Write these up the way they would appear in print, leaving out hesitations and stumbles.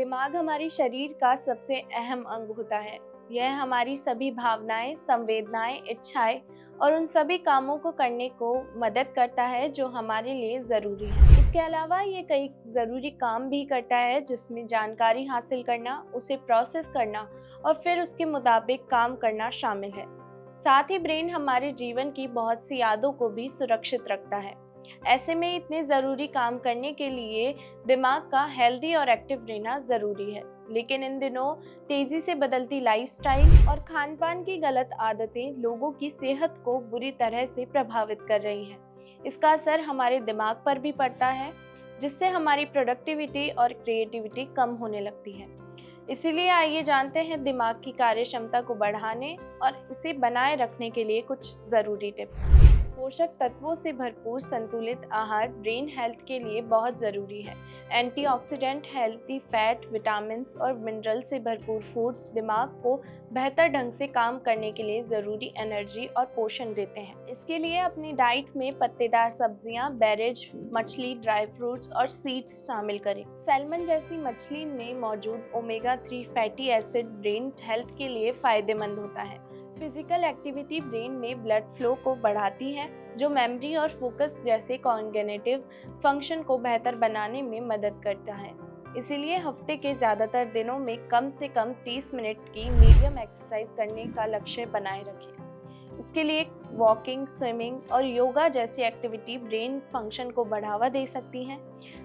दिमाग हमारे शरीर का सबसे अहम अंग होता है। यह हमारी सभी भावनाएं, संवेदनाएं, इच्छाएं और उन सभी कामों को करने को मदद करता है जो हमारे लिए ज़रूरी है। इसके अलावा ये कई ज़रूरी काम भी करता है, जिसमें जानकारी हासिल करना, उसे प्रोसेस करना और फिर उसके मुताबिक काम करना शामिल है। साथ ही ब्रेन हमारे जीवन की बहुत सी यादों को भी सुरक्षित रखता है। ऐसे में इतने ज़रूरी काम करने के लिए दिमाग का हेल्दी और एक्टिव रहना ज़रूरी है। लेकिन इन दिनों तेज़ी से बदलती लाइफस्टाइल और खान पान की गलत आदतें लोगों की सेहत को बुरी तरह से प्रभावित कर रही हैं। इसका असर हमारे दिमाग पर भी पड़ता है, जिससे हमारी प्रोडक्टिविटी और क्रिएटिविटी कम होने लगती है। इसीलिए आइए जानते हैं दिमाग की कार्यक्षमता को बढ़ाने और इसे बनाए रखने के लिए कुछ ज़रूरी टिप्स। पोषक तत्वों से भरपूर संतुलित आहार ब्रेन हेल्थ के लिए बहुत ज़रूरी है। एंटीऑक्सीडेंट, हेल्दी फैट, विटामिन्स और मिनरल से भरपूर फूड्स दिमाग को बेहतर ढंग से काम करने के लिए ज़रूरी एनर्जी और पोषण देते हैं। इसके लिए अपनी डाइट में पत्तेदार सब्जियां, बेरीज, मछली, ड्राई फ्रूट्स और सीड्स शामिल करें। सैल्मन जैसी मछली में मौजूद omega 3 fatty acid brain health के लिए फ़ायदेमंद होता है। फिजिकल एक्टिविटी ब्रेन में ब्लड फ्लो को बढ़ाती है, जो मेमोरी और फोकस जैसे कॉग्निटिव फंक्शन को बेहतर बनाने में मदद करता है। इसीलिए हफ्ते के ज़्यादातर दिनों में कम से कम 30 मिनट की मीडियम एक्सरसाइज करने का लक्ष्य बनाए रखें। इसके लिए वॉकिंग, स्विमिंग और योगा जैसी एक्टिविटी ब्रेन फंक्शन को बढ़ावा दे सकती हैं।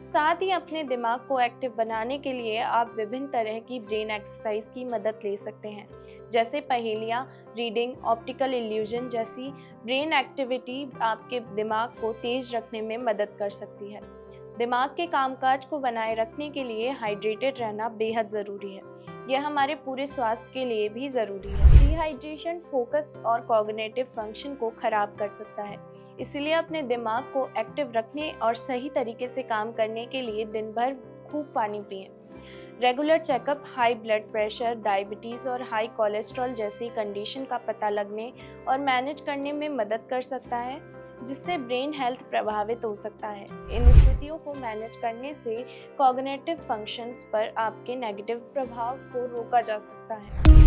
साथ ही अपने दिमाग को एक्टिव बनाने के लिए आप विभिन्न तरह की ब्रेन एक्सरसाइज की मदद ले सकते हैं, जैसे पहेलियाँ, रीडिंग, ऑप्टिकल इल्यूजन जैसी ब्रेन एक्टिविटी आपके दिमाग को तेज रखने में मदद कर सकती है। दिमाग के कामकाज को बनाए रखने के लिए हाइड्रेटेड रहना बेहद ज़रूरी है। यह हमारे पूरे स्वास्थ्य के लिए भी ज़रूरी है। डिहाइड्रेशन फोकस और कॉग्निटिव फंक्शन को खराब कर सकता है। इसलिए अपने दिमाग को एक्टिव रखने और सही तरीके से काम करने के लिए दिन भर खूब पानी पिएं। Regular checkup high blood pressure, diabetes और हाई कोलेस्ट्रॉल जैसी कंडीशन का पता लगने और मैनेज करने में मदद कर सकता है, जिससे ब्रेन हेल्थ प्रभावित हो सकता है। इन स्थितियों को मैनेज करने से कॉग्निटिव फंक्शंस पर आपके नेगेटिव प्रभाव को रोका जा सकता है।